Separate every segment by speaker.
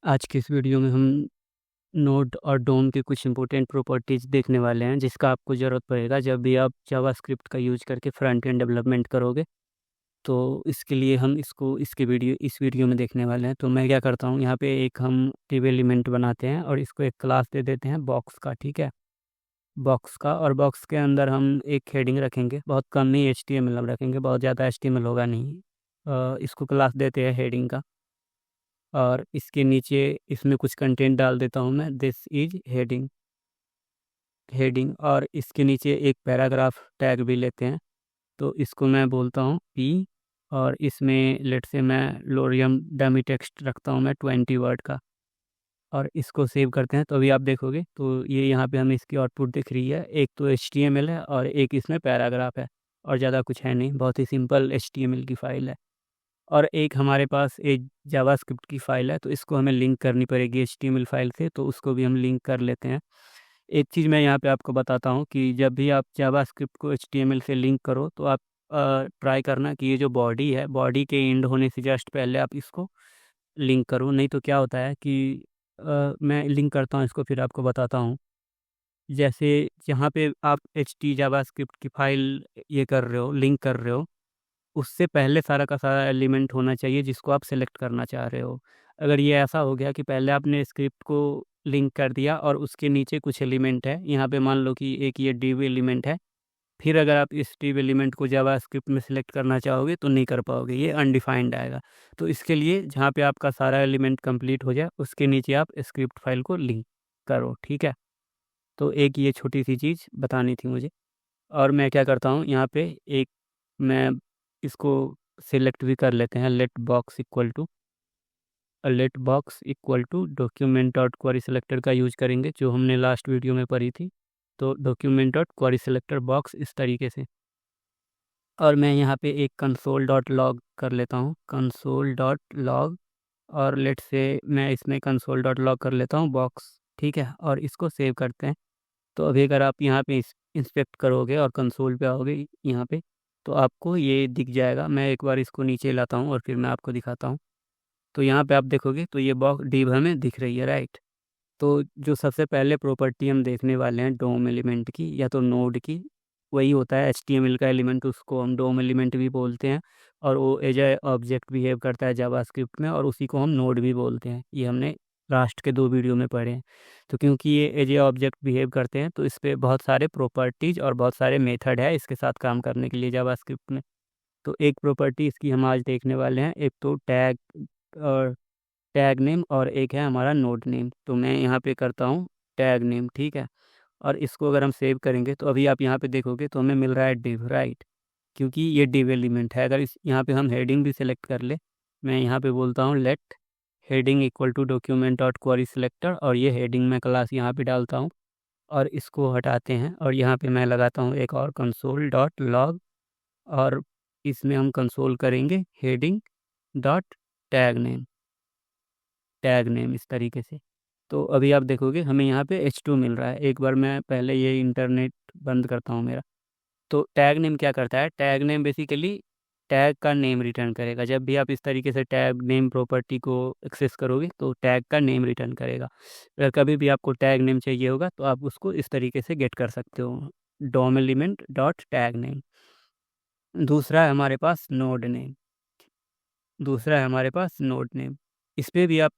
Speaker 1: आज की इस वीडियो में हम नोड और डोम के कुछ इंपॉर्टेंट प्रॉपर्टीज़ देखने वाले हैं, जिसका आपको ज़रूरत पड़ेगा जब भी आप जावास्क्रिप्ट का यूज़ करके फ्रंट एंड डेवलपमेंट करोगे। तो इसके लिए हम इस वीडियो में देखने वाले हैं। तो मैं क्या करता हूँ, यहाँ पे एक हम टेबल एलिमेंट बनाते हैं और इसको एक क्लास दे देते हैं बॉक्स का, ठीक है। बॉक्स का, और बॉक्स के अंदर हम एक हेडिंग रखेंगे, बहुत कम ही HTML हम रखेंगे, बहुत ज़्यादा HTML होगा नहीं। इसको क्लास देते हैं हेडिंग का, और इसके नीचे इसमें कुछ कंटेंट डाल देता हूँ मैं, दिस इज हेडिंग। और इसके नीचे एक पैराग्राफ टैग भी लेते हैं, तो इसको मैं बोलता हूँ पी, और इसमें लेट से मैं लोरियम डमी टेक्स्ट रखता हूँ मैं 20 वर्ड का, और इसको सेव करते हैं। तो अभी आप देखोगे तो ये यहाँ पे हमें इसकी आउटपुट दिख रही है। एक तो HTML है और एक इसमें पैराग्राफ है, और ज़्यादा कुछ है नहीं, बहुत ही सिंपल HTML की फ़ाइल है। और एक हमारे पास एक जावास्क्रिप्ट की फ़ाइल है, तो इसको हमें लिंक करनी पड़ेगी HTML फाइल से, तो उसको भी हम लिंक कर लेते हैं। एक चीज़ मैं यहाँ पे आपको बताता हूँ कि जब भी आप जावास्क्रिप्ट को HTML से लिंक करो, तो आप ट्राई करना कि ये जो बॉडी है, बॉडी के एंड होने से जस्ट पहले आप इसको लिंक करो। नहीं तो क्या होता है कि मैं लिंक करता हूँ इसको, फिर आपको बताता हूँ। जैसे जहाँ पे आप जावास्क्रिप्ट की फ़ाइल ये कर रहे हो, लिंक कर रहे हो, उससे पहले सारा का सारा एलिमेंट होना चाहिए जिसको आप सेलेक्ट करना चाह रहे हो। अगर ये ऐसा हो गया कि पहले आपने स्क्रिप्ट को लिंक कर दिया और उसके नीचे कुछ एलिमेंट है, यहाँ पे मान लो कि एक ये div एलिमेंट है, फिर अगर आप इस div एलिमेंट को जावास्क्रिप्ट में सेलेक्ट करना चाहोगे तो नहीं कर पाओगे, ये अनडिफाइंड आएगा। तो इसके लिए जहाँ पे आपका सारा एलिमेंट कंप्लीट हो जाए, उसके नीचे आप स्क्रिप्ट फाइल को लिंक करो, ठीक है। तो एक ये छोटी सी चीज़ बतानी थी मुझे। और मैं क्या करता हूँ, यहाँ पे एक मैं इसको सिलेक्ट भी कर लेते हैं, let box equal to document dot query selector का यूज करेंगे, जो हमने लास्ट वीडियो में पढ़ी थी। तो document dot query selector box इस तरीके से। और मैं यहाँ पे एक कंसोल डॉट लॉग कर लेता हूँ, कंसोल डॉट लॉग, और लेट से मैं इसमें कंसोल डॉट लॉग कर लेता हूँ बॉक्स, ठीक है। और इसको सेव करते हैं। तो अभी अगर आप यहाँ पे इंस्पेक्ट करोगे और कंसोल पे आओगे यहाँ पे, तो आपको ये दिख जाएगा। मैं एक बार इसको नीचे लाता हूँ और फिर मैं आपको दिखाता हूँ। तो यहाँ पे आप देखोगे तो ये बॉक्स डिव हमें दिख रही है, राइट। तो जो सबसे पहले प्रॉपर्टी हम देखने वाले हैं डोम एलिमेंट की या तो नोड की, वही होता है HTML का एलिमेंट, उसको हम डोम एलिमेंट भी बोलते हैं। और वो एज ए ऑब्जेक्ट बिहेव करता है जावास्क्रिप्ट में, और उसी को हम नोड भी बोलते हैं। ये हमने लास्ट के 2 वीडियो में पढ़े हैं। तो क्योंकि ये एज ए ऑब्जेक्ट बिहेव करते हैं, तो इस पर बहुत सारे प्रॉपर्टीज और बहुत सारे मेथड है इसके साथ काम करने के लिए जावास्क्रिप्ट में। तो एक प्रॉपर्टी इसकी हम आज देखने वाले हैं, एक तो टैग और टैग नेम, और एक है हमारा नोड नेम। तो मैं यहाँ पे करता हूँ टैग नेम, ठीक है। और इसको अगर हम सेव करेंगे तो अभी आप यहाँ पे देखोगे तो हमें मिल रहा है डिव, राइट, क्योंकि ये डिव एलिमेंट है। अगर इस यहाँ पे हम हेडिंग भी सिलेक्ट कर ले, मैं यहाँ पे बोलता हूँ let heading equal to document dot query selector, और ये हेडिंग मैं क्लास यहाँ पे डालता हूँ, और इसको हटाते हैं। और यहाँ पे मैं लगाता हूँ एक और कंसोल डॉट लॉग, और इसमें हम कंसोल करेंगे हेडिंग डॉट टैग नेम इस तरीके से। तो अभी आप देखोगे हमें यहाँ पे H2 मिल रहा है। एक बार मैं पहले ये इंटरनेट बंद करता हूँ मेरा। तो टैग नेम क्या करता है, टैग नेम बेसिकली टैग का नेम रिटर्न करेगा। जब भी आप इस तरीके से टैग नेम प्रॉपर्टी को एक्सेस करोगे तो टैग का नेम रिटर्न करेगा। अगर कभी भी आपको टैग नेम चाहिए होगा तो आप उसको इस तरीके से गेट कर सकते हो, डोम एलिमेंट डॉट टैग नेम। दूसरा है हमारे पास नोड नेम, इस पे भी आप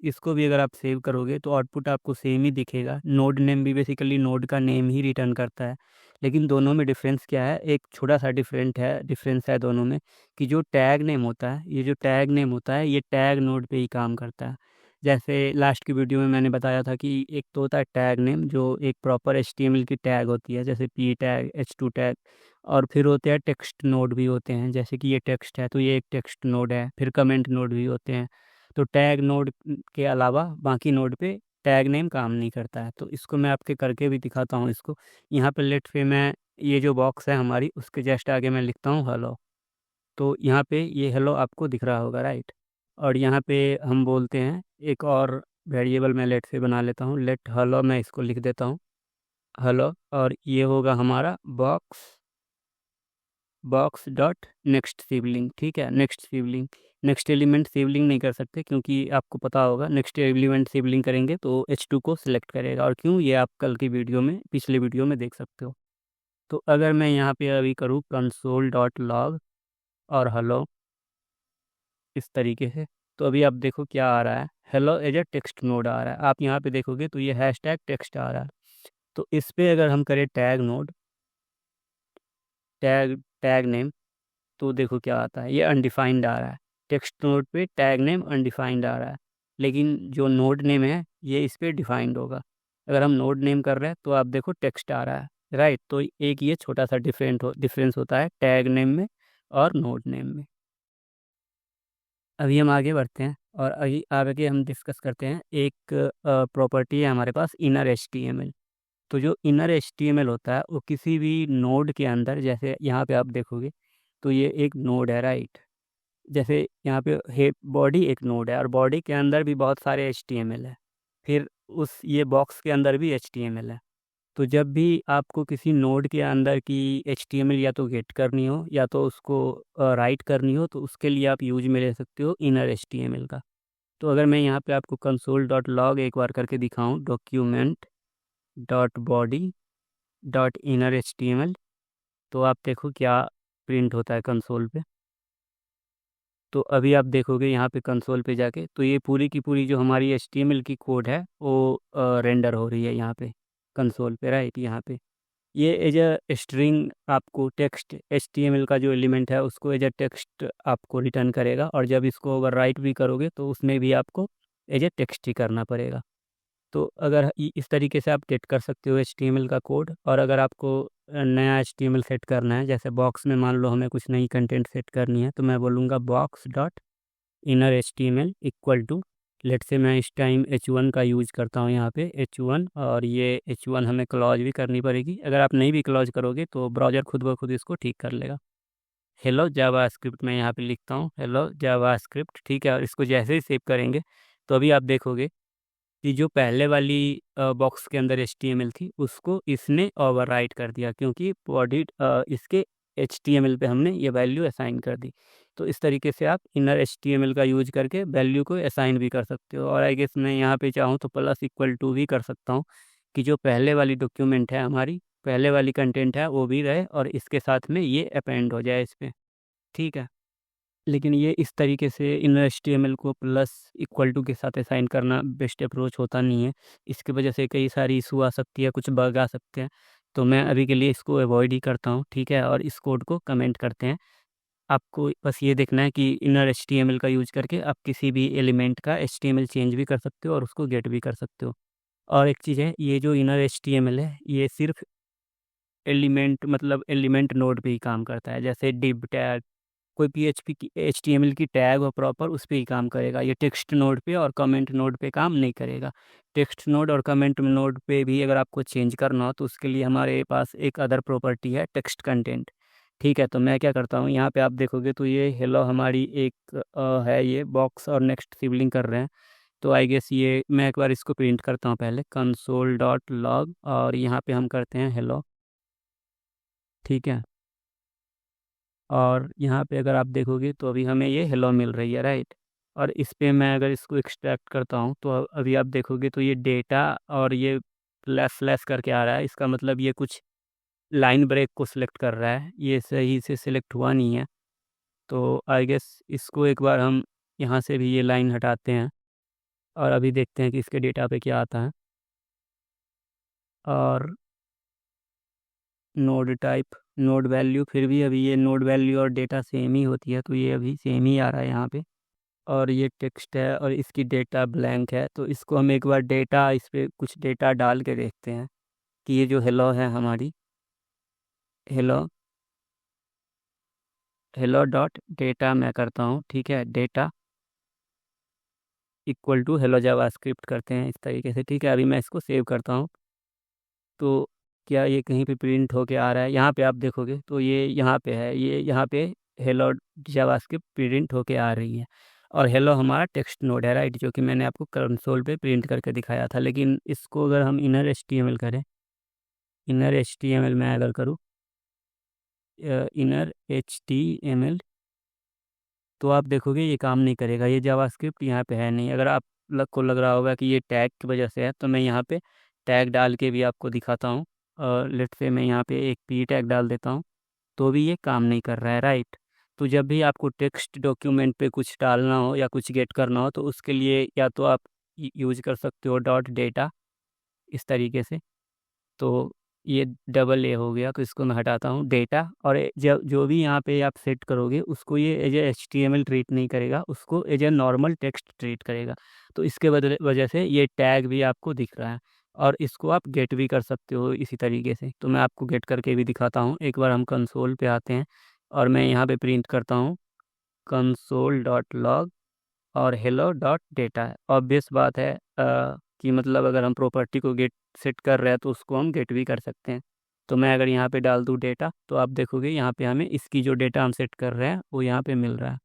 Speaker 1: इसको भी अगर आप सेव करोगे तो आउटपुट आपको सेम ही दिखेगा। नोड नेम भी बेसिकली नोड का नेम ही रिटर्न करता है, लेकिन दोनों में डिफरेंस क्या है, एक छोटा सा डिफरेंस है दोनों में, कि जो टैग नेम होता है, ये जो टैग नेम होता है, ये टैग नोड पे ही काम करता है। जैसे लास्ट की वीडियो में मैंने बताया था कि एक तो होता है टैग नेम, जो एक प्रॉपर HTML की टैग होती है, जैसे P टैग, H2 टैग। और फिर होते हैं टेक्स्ट नोड भी होते हैं, जैसे कि ये टेक्स्ट है तो ये एक टेक्स्ट नोड है। फिर कमेंट नोड भी होते हैं। तो टैग नोड के अलावा बाकी नोड पे टैग नेम काम नहीं करता है। तो इसको मैं आपके करके भी दिखाता हूँ इसको। यहाँ पे लेट पे मैं ये जो बॉक्स है हमारी, उसके जस्ट आगे मैं लिखता हूँ हेलो। तो यहाँ पे ये हेलो आपको दिख रहा होगा, राइट। और यहाँ पे हम बोलते हैं एक और वेरिएबल, मैं लेट से बना लेता हूँ, लेट हेलो, मैं इसको लिख देता हूँ हेलो। और ये होगा हमारा बॉक्स डॉट नेक्स्ट सिबलिंग, ठीक है, next sibling. Next element sibling नहीं कर सकते, क्योंकि आपको पता होगा नेक्स्ट एलिमेंट सिबलिंग करेंगे तो H2 को सिलेक्ट करेगा। और क्यों, ये आप कल की वीडियो में, पिछले वीडियो में देख सकते हो। तो अगर मैं यहाँ पे अभी करूँ console.log और हेलो इस तरीके से, तो अभी आप देखो क्या आ रहा है, hello as a text node आ रहा है। आप यहाँ पे देखोगे तो ये हैशटैग टेक्स्ट आ रहा है। तो इस पे अगर हम करें टैग नोड, टैग नेम, तो देखो क्या आता है, ये अनडिफाइंड आ रहा है। टेक्स्ट नोड पे टैग नेम अनडिफाइंड आ रहा है, लेकिन जो नोड नेम है ये इस पे डिफाइंड होगा। अगर हम नोड नेम कर रहे हैं तो आप देखो टेक्स्ट आ रहा है, राइट। तो एक ये छोटा सा डिफरेंस होता है टैग नेम में और नोड नेम में। अभी हम आगे बढ़ते हैं और अभी आगे हम डिस्कस करते हैं। एक प्रॉपर्टी है हमारे पास, इनर HTML। तो जो इनर HTML होता है वो किसी भी नोड के अंदर, जैसे यहाँ पे आप देखोगे तो ये एक नोड है, राइट। जैसे यहाँ पे हे बॉडी एक नोड है और बॉडी के अंदर भी बहुत सारे HTML है, फिर उस ये बॉक्स के अंदर भी HTML है। तो जब भी आपको किसी नोड के अंदर की HTML या तो गेट करनी हो या तो उसको राइट करनी हो, तो उसके लिए आप यूज में ले सकते हो इनर HTML का। तो अगर मैं यहाँ पे आपको console.log एक बार करके दिखाऊं, document.body.inner.html, तो आप देखो क्या प्रिंट होता है कंसोल पे। तो अभी आप देखोगे यहाँ पे कंसोल पे जाके, तो ये पूरी की पूरी जो हमारी HTML की कोड है वो रेंडर हो रही है यहाँ पे कंसोल पे, राइट। यहाँ पे ये एज अ स्ट्रिंग आपको टेक्स्ट, HTML का जो एलिमेंट है उसको एज अ टेक्स्ट आपको रिटर्न करेगा, और जब इसको अगर राइट भी करोगे तो उसमें भी आपको एज अ टेक्स्ट ही करना पड़ेगा। तो अगर इस तरीके से आप सेट कर सकते हो HTML का कोड। और अगर आपको नया HTML सेट करना है, जैसे बॉक्स में मान लो हमें कुछ नई कंटेंट सेट करनी है, तो मैं बोलूँगा box dot inner HTML equal to, let से मैं इस टाइम H1 का यूज करता हूँ यहाँ पे H1, और ये H1 हमें क्लॉज भी करनी पड़ेगी। अगर आप नहीं भी क्लॉज करोगे तो ब्राउज़र खुद ब खुद इसको ठीक कर लेगा। हेलो जावास्क्रिप्ट मैं यहाँ पे लिखता हूँ, हेलो जावास्क्रिप्ट, ठीक है। और इसको जैसे ही सेव करेंगे तो अभी आप देखोगे कि जो पहले वाली बॉक्स के अंदर HTML थी उसको इसने ओवरराइट कर दिया, क्योंकि बॉडी इसके HTML पे हमने ये वैल्यू असाइन कर दी। तो इस तरीके से आप इनर HTML का यूज करके वैल्यू को असाइन भी कर सकते हो। और आई गेस मैं यहाँ पे चाहूँ तो प्लस इक्वल टू भी कर सकता हूँ, कि जो पहले वाली डॉक्यूमेंट है हमारी, पहले वाली कंटेंट है वो भी रहे और इसके साथ में ये अपेंड हो जाए इस पर, ठीक है। लेकिन ये इस तरीके से इनर HTML को प्लस इक्वल टू के साथ असाइन करना बेस्ट अप्रोच होता नहीं है। इसकी वजह से कई सारी इशू आ सकती है, कुछ बग आ सकते हैं। तो मैं अभी के लिए इसको अवॉइड ही करता हूँ, ठीक है। और इस कोड को कमेंट करते हैं। आपको बस ये देखना है कि इनर HTML का यूज करके आप किसी भी एलिमेंट का HTML चेंज भी कर सकते हो और उसको गेट भी कर सकते हो। और एक चीज़ है, ये जो इनर HTML है ये सिर्फ एलिमेंट, मतलब एलिमेंट नोड पे ही काम करता है। जैसे डिव टैग, कोई PHP की HTML की टैग हो प्रॉपर, उस पे ही काम करेगा। ये टेक्स्ट नोड पे और कमेंट नोड पे काम नहीं करेगा। टेक्स्ट नोड और कमेंट नोड पे भी अगर आपको चेंज करना हो तो उसके लिए हमारे पास एक अदर प्रॉपर्टी है, टेक्स्ट कंटेंट, ठीक है। तो मैं क्या करता हूँ, यहाँ पे आप देखोगे तो ये हेलो हमारी एक है, ये बॉक्स और नेक्स्ट सिबलिंग कर रहे हैं। तो आई गेस ये मैं एक बार इसको प्रिंट करता हूँ पहले, console.log, और यहाँ पे हम करते हैं हेलो, ठीक है। और यहाँ पे अगर आप देखोगे तो अभी हमें ये हेलो मिल रही है, राइट। और इस पे मैं अगर इसको एक्सट्रैक्ट करता हूँ तो अभी आप देखोगे तो ये डेटा और ये स्लैश स्लैश करके आ रहा है। इसका मतलब ये कुछ लाइन ब्रेक को सिलेक्ट कर रहा है, ये सही से सिलेक्ट हुआ नहीं है। तो आई गेस इसको एक बार हम यहाँ से भी ये लाइन हटाते हैं और अभी देखते हैं कि इसके डेटा पे क्या आता है। और नोड टाइप, नोड वैल्यू, फिर भी अभी ये नोड वैल्यू और डेटा सेम ही होती है, तो ये अभी सेम ही आ रहा है यहाँ पे। और ये टेक्स्ट है और इसकी डेटा ब्लैंक है। तो इसको हम एक बार डेटा, इस पर कुछ डेटा डाल के देखते हैं कि ये जो हेलो है हमारी, हेलो, हेलो डॉट डेटा मैं करता हूँ, ठीक है। Data equal to hello JavaScript करते हैं इस तरीके से, ठीक है। अभी मैं इसको सेव करता हूँ तो क्या ये कहीं पे प्रिंट होके आ रहा है? यहाँ पे आप देखोगे तो ये यहाँ पे है, ये यहाँ पे हेलो जावास्क्रिप्ट प्रिंट होके आ रही है। और हेलो हमारा टेक्स्ट नोड है, राइट, जो कि मैंने आपको कंसोल पे प्रिंट करके दिखाया था। लेकिन इसको अगर हम इनर HTML करें, इनर HTML मैं अगर करूँ, इनर HTML तो आप देखोगे ये काम नहीं करेगा, ये जावास्क्रिप्ट यहाँ पे है नहीं। अगर आप को लग रहा होगा कि ये टैग की वजह से है, तो मैं यहाँ पे टैग डाल के भी आपको दिखाता हूँ। लेट से मैं यहाँ पे एक पी टैग डाल देता हूँ, तो भी ये काम नहीं कर रहा है, राइट। तो जब भी आपको टेक्स्ट डॉक्यूमेंट पे कुछ डालना हो या कुछ गेट करना हो, तो उसके लिए या तो आप यूज कर सकते हो डॉट डेटा, इस तरीके से। तो ये डबल ए हो गया, तो इसको मैं हटाता हूँ, डेटा। और जब जो भी यहाँ पे आप सेट करोगे, उसको ये एज ए HTML ट्रीट नहीं करेगा, उसको as a normal text treat करेगा। तो इसके वजह से ये टैग भी आपको दिख रहा है, और इसको आप गेट भी कर सकते हो इसी तरीके से। तो मैं आपको गेट करके भी दिखाता हूँ। एक बार हम कंसोल पे आते हैं, और मैं यहाँ पे प्रिंट करता हूँ console.log और hello.data है। ऑब्वियस बात है कि मतलब अगर हम प्रॉपर्टी को गेट सेट कर रहे हैं, तो उसको हम गेट भी कर सकते हैं। तो मैं अगर यहाँ पे डाल दूँ डेटा, तो आप देखोगे यहाँ पे हमें इसकी जो डेटा हम सेट कर रहे हैं वो यहाँ पे मिल रहा है।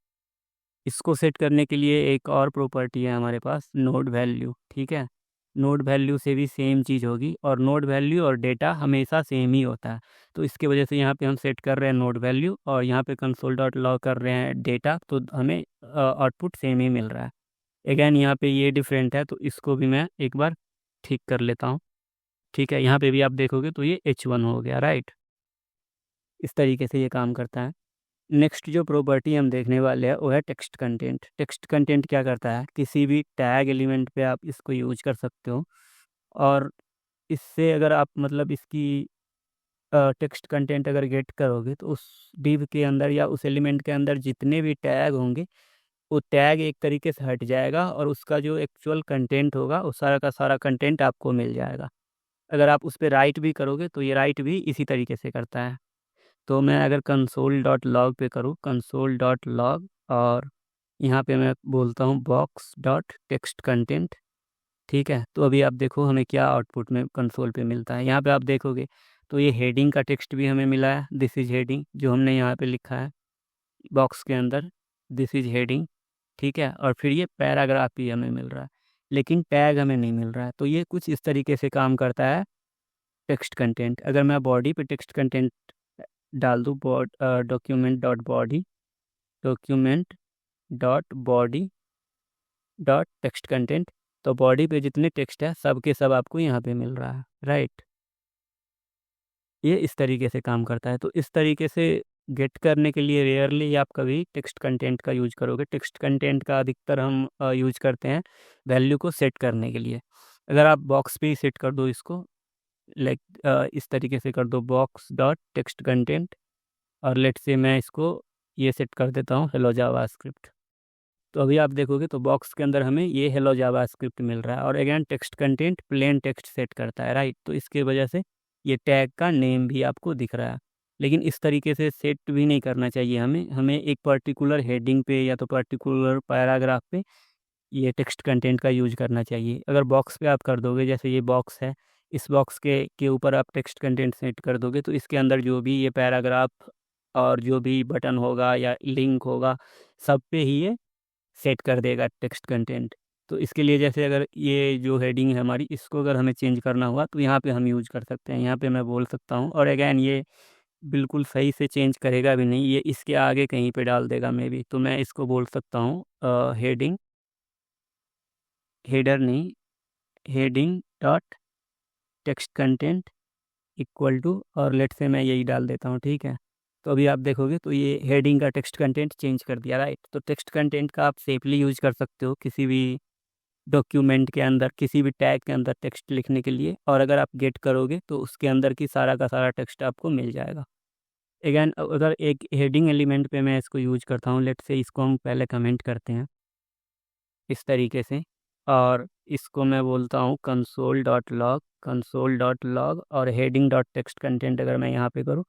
Speaker 1: इसको सेट करने के लिए एक और प्रॉपर्टी है हमारे पास, नोड वैल्यू, ठीक है। नोड वैल्यू से भी सेम चीज़ होगी, और नोड वैल्यू और डेटा हमेशा सेम ही होता है। तो इसके वजह से यहाँ पे हम सेट कर रहे हैं नोड वैल्यू, और यहाँ पे console.log कर रहे हैं डेटा, तो हमें आउटपुट सेम ही मिल रहा है। अगैन यहाँ पे ये डिफरेंट है, तो इसको भी मैं एक बार ठीक कर लेता हूँ। ठीक है, यहाँ पे भी आप देखोगे तो ये H1 हो गया, राइट। इस तरीके से ये काम करता है। नेक्स्ट जो प्रॉपर्टी हम देखने वाले हैं वो है टेक्स्ट कंटेंट। टेक्स्ट कंटेंट क्या करता है, किसी भी टैग एलिमेंट पे आप इसको यूज कर सकते हो, और इससे अगर आप मतलब इसकी टेक्स्ट कंटेंट अगर गेट करोगे, तो उस डिव के अंदर या उस एलिमेंट के अंदर जितने भी टैग होंगे, वो टैग एक तरीके से हट जाएगा, और उसका जो एक्चुअल कंटेंट होगा वो सारा का सारा कंटेंट आपको मिल जाएगा। अगर आप उस पर राइट भी करोगे, तो ये राइट भी इसी तरीके से करता है। तो मैं अगर console.log पे करूँ, console.log, और यहाँ पे मैं बोलता हूँ box डॉट टेक्स्ट कंटेंट, ठीक है। तो अभी आप देखो हमें क्या आउटपुट में कंसोल पे मिलता है। यहाँ पे आप देखोगे तो ये हेडिंग का टेक्स्ट भी हमें मिला है, दिस इज हेडिंग, जो हमने यहाँ पे लिखा है बॉक्स के अंदर, दिस इज हेडिंग, ठीक है। और फिर ये पैराग्राफ भी हमें मिल रहा है, लेकिन टैग हमें नहीं मिल रहा है। तो ये कुछ इस तरीके से काम करता है टेक्स्ट कंटेंट। अगर मैं बॉडी पे टेक्स्ट कंटेंट डाल दूँ, document dot body, document dot body dot text content, तो बॉडी पे जितने टेक्स्ट है सब के सब आपको यहाँ पे मिल रहा है, राइट। ये इस तरीके से काम करता है। तो इस तरीके से गेट करने के लिए रेयरली आप कभी टेक्स्ट कंटेंट का यूज करोगे। टेक्स्ट कंटेंट का अधिकतर हम यूज करते हैं वैल्यू को सेट करने के लिए। अगर आप बॉक्स पे ही सेट कर दो इसको, लाइक इस तरीके से कर दो, बॉक्स डॉट टेक्स्ट कंटेंट, और लेट से मैं इसको ये सेट कर देता हूँ हेलो जावास्क्रिप्ट। तो अभी आप देखोगे तो बॉक्स के अंदर हमें ये हेलो जावास्क्रिप्ट मिल रहा है, और again text content plain text set करता है, राइट। तो इसके वजह से ये टैग का नेम भी आपको दिख रहा है। लेकिन इस तरीके से सेट भी नहीं करना चाहिए हमें हमें एक पर्टिकुलर हेडिंग पे या तो पर्टिकुलर पैराग्राफ पे ये टेक्स्ट कंटेंट का यूज करना चाहिए। अगर बॉक्स पे आप कर दोगे, जैसे ये बॉक्स है, इस बॉक्स के ऊपर आप टेक्स्ट कंटेंट सेट कर दोगे, तो इसके अंदर जो भी ये पैराग्राफ और जो भी बटन होगा या लिंक होगा, सब पे ही ये सेट कर देगा टेक्स्ट कंटेंट। तो इसके लिए जैसे अगर ये जो हेडिंग है हमारी, इसको अगर हमें चेंज करना हुआ, तो यहाँ पे हम यूज कर सकते हैं। यहाँ पे मैं बोल सकता हूँ, और अगैन ये बिल्कुल सही से चेंज करेगा भी नहीं, ये इसके आगे कहीं पे डाल देगा मे बी। तो मैं इसको बोल सकता हूँ हेडिंग, हेडर नहीं, heading dot text content equal to, और लेट से मैं यही डाल देता हूँ, ठीक है। तो अभी आप देखोगे तो ये हेडिंग का टेक्स्ट कंटेंट चेंज कर दिया, राइट। तो टेक्स्ट कंटेंट का आप सेफली यूज कर सकते हो किसी भी डॉक्यूमेंट के अंदर, किसी भी टैग के अंदर टेक्स्ट लिखने के लिए, और अगर आप गेट करोगे तो उसके अंदर की सारा का सारा टेक्स्ट आपको मिल जाएगा। अगैन अगर एक हेडिंग एलिमेंट पे मैं इसको यूज करता हूँ, लेट से इसको हम पहले कमेंट करते हैं इस तरीके से, और इसको मैं बोलता हूँ console.log, console.log, और हेडिंग डॉट टेक्स्ट कंटेंट अगर मैं यहाँ पे करूँ,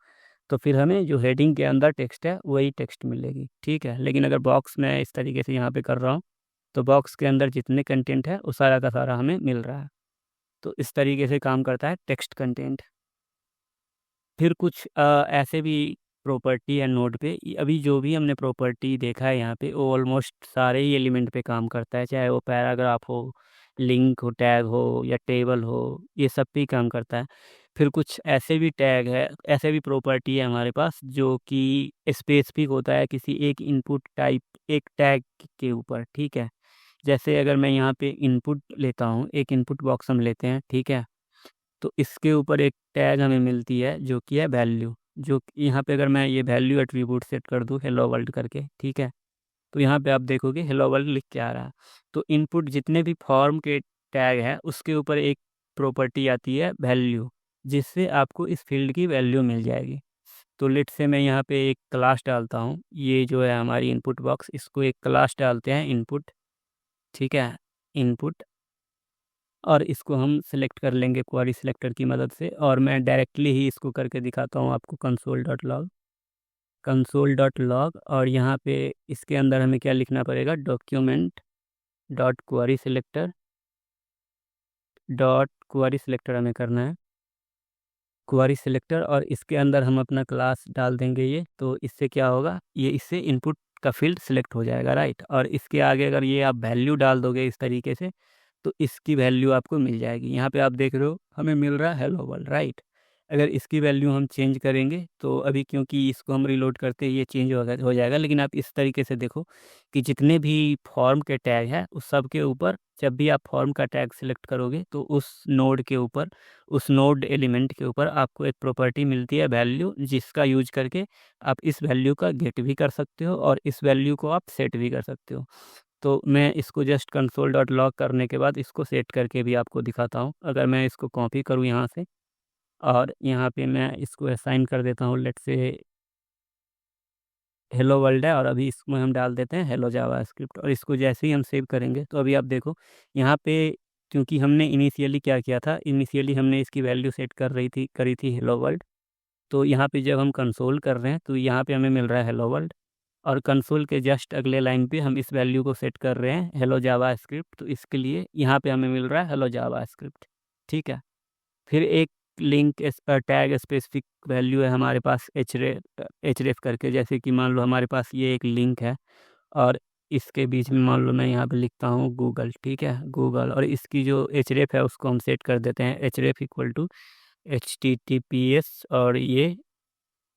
Speaker 1: तो फिर हमें जो हेडिंग के अंदर टेक्स्ट है वही टेक्स्ट मिलेगी, ठीक है। लेकिन अगर बॉक्स में इस तरीके से यहाँ पे कर रहा हूँ, तो बॉक्स के अंदर जितने कंटेंट है वो सारा का सारा हमें मिल रहा है। तो इस तरीके से काम करता है टेक्स्ट कंटेंट। फिर कुछ ऐसे भी प्रॉपर्टी है नोड पे, अभी जो भी हमने प्रॉपर्टी देखा है यहाँ पे, वो ऑलमोस्ट सारे ही एलिमेंट पे काम करता है, चाहे वो पैराग्राफ हो लिंक हो, टैग हो या टेबल हो, ये सब पे ही काम करता है। फिर कुछ ऐसे भी टैग है, ऐसे भी प्रॉपर्टी है हमारे पास जो कि स्पेसिफिक होता है किसी एक इनपुट टाइप, एक टैग के ऊपर, ठीक है। जैसे अगर मैं यहाँ पे इनपुट लेता हूँ, एक इनपुट बॉक्स हम लेते हैं, ठीक है। तो इसके ऊपर एक टैग हमें मिलती है जो कि है वैल्यू, जो यहाँ पे अगर मैं ये वैल्यू एट्रीब्यूट सेट कर दूँ हेलो वर्ल्ड करके, ठीक है, तो यहाँ पे आप देखोगे हेलो वर्ल्ड लिख के आ रहा है। तो इनपुट जितने भी फॉर्म के टैग है उसके ऊपर एक प्रॉपर्टी आती है वैल्यू, जिससे आपको इस फील्ड की वैल्यू मिल जाएगी। तो लेट से मैं यहाँ पे एक क्लास डालता हूँ, ये जो है हमारी इनपुट बॉक्स, इसको एक क्लास डालते हैं इनपुट, ठीक है, इनपुट। और इसको हम सिलेक्ट कर लेंगे क्वेरी सिलेक्टर की मदद से, और मैं डायरेक्टली ही इसको करके दिखाता हूँ आपको, कंसोल.लॉग। और यहाँ पे इसके अंदर हमें क्या लिखना पड़ेगा, डॉक्यूमेंट डॉट क्वेरी सिलेक्टर हमें करना है, क्वेरी सिलेक्टर। और इसके अंदर हम अपना क्लास डाल देंगे ये, तो इससे क्या होगा, ये इससे इनपुट का फील्ड सिलेक्ट हो जाएगा, राइट। और इसके आगे अगर ये आप वैल्यू डाल दोगे इस तरीके से, तो इसकी वैल्यू आपको मिल जाएगी। यहाँ पे आप देख रहे हो हमें मिल रहा है हेलो वर्ल्ड, राइट। अगर इसकी वैल्यू हम चेंज करेंगे तो अभी क्योंकि इसको हम रिलोड करते ये चेंज हो जाएगा, लेकिन आप इस तरीके से देखो कि जितने भी फॉर्म के टैग हैं उस सब के ऊपर, जब भी आप फॉर्म का टैग सिलेक्ट करोगे तो उस नोड के ऊपर, उस नोड एलिमेंट के ऊपर आपको एक प्रॉपर्टी मिलती है वैल्यू, जिसका यूज करके आप इस वैल्यू का गेट भी कर सकते हो और इस वैल्यू को आप सेट भी कर सकते हो। तो मैं इसको जस्ट कंसोल.लॉग करने के बाद इसको सेट करके भी आपको दिखाता हूँ। अगर मैं इसको कॉपी करूँ यहाँ से और यहाँ पे मैं इसको असाइन कर देता हूँ, लेट से हेलो वर्ल्ड है, और अभी इसमें हम डाल देते हैं हेलो जावास्क्रिप्ट। और इसको जैसे ही हम सेव करेंगे तो अभी आप देखो यहाँ पे, क्योंकि हमने इनिशियली क्या किया था, इनिशियली हमने इसकी वैल्यू सेट करी थी हेलो वर्ल्ड। तो यहाँ पे जब हम कंसोल कर रहे हैं तो यहाँ पे हमें मिल रहा है हेलो वर्ल्ड, और कंसोल के जस्ट अगले लाइन पे हम इस वैल्यू को सेट कर रहे हैं हेलो जावास्क्रिप्ट, तो इसके लिए यहाँ पे हमें मिल रहा है हेलो जावास्क्रिप्ट, ठीक है। फिर एक लिंक टैग स्पेसिफिक वैल्यू है हमारे पास एचरेफ करके, जैसे कि मान लो हमारे पास ये एक लिंक है और इसके बीच में मान लो मैं यहाँ पे लिखता हूँ गूगल, ठीक है, गूगल, और इसकी जो एचरेफ है उसको हम सेट कर देते हैं href = https और ये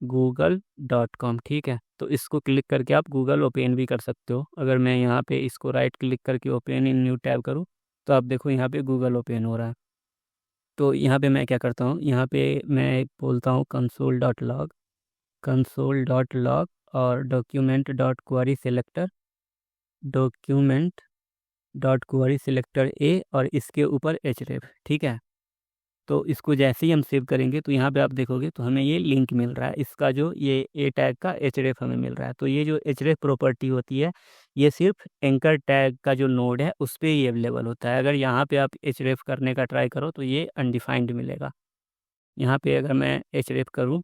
Speaker 1: google.com, ठीक है। तो इसको क्लिक करके आप गूगल ओपन भी कर सकते हो। अगर मैं यहाँ पे इसको राइट क्लिक करके ओपन इन न्यू टैब करूँ तो आप देखो यहाँ पे गूगल ओपन हो रहा है। तो यहाँ पे मैं क्या करता हूँ, यहाँ पे मैं बोलता हूँ कंसोल.लॉग और डॉक्यूमेंट.क्वेरी सिलेक्टर ए और इसके ऊपर href, ठीक है। तो इसको जैसे ही हम सेव करेंगे तो यहाँ पे आप देखोगे तो हमें ये लिंक मिल रहा है, इसका जो ये ए टैग का href हमें मिल रहा है। तो ये जो href प्रॉपर्टी होती है ये सिर्फ एंकर टैग का जो नोड है उस पर ही अवेलेबल होता है। अगर यहाँ पे आप href करने का ट्राई करो तो ये अनडिफाइंड मिलेगा। यहाँ पे अगर मैं href करूँ,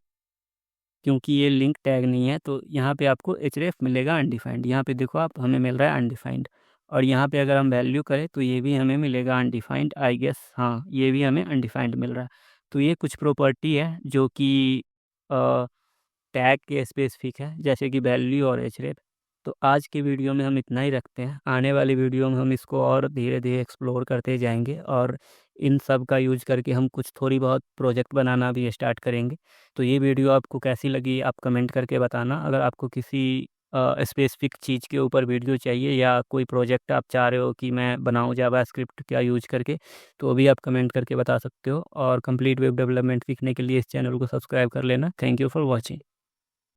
Speaker 1: क्योंकि ये लिंक टैग नहीं है, तो यहाँ पे आपको href मिलेगा अनडिफाइंड। यहाँ पे देखो आप, हमें मिल रहा है अनडिफाइंड। और यहाँ पे अगर हम वैल्यू करें तो ये भी हमें मिलेगा अनडिफाइंड, आई गेस, हाँ ये भी हमें अनडिफाइंड मिल रहा है। तो ये कुछ प्रॉपर्टी है जो कि टैग के स्पेसिफिक है, जैसे कि वैल्यू और href। तो आज की वीडियो में हम इतना ही रखते हैं, आने वाली वीडियो में हम इसको और धीरे धीरे एक्सप्लोर करते जाएंगे और इन सब का यूज करके हम कुछ थोड़ी बहुत प्रोजेक्ट बनाना भी स्टार्ट करेंगे। तो ये वीडियो आपको कैसी लगी आप कमेंट करके बताना। अगर आपको किसी स्पेसिफिक चीज़ के ऊपर वीडियो चाहिए या कोई प्रोजेक्ट आप चाह रहे हो कि मैं बनाऊँ जावास्क्रिप्ट क्या यूज करके, तो अभी आप कमेंट करके बता सकते हो। और कंप्लीट वेब डेवलपमेंट सीखने के लिए इस चैनल को सब्सक्राइब कर लेना। Thank you for watching.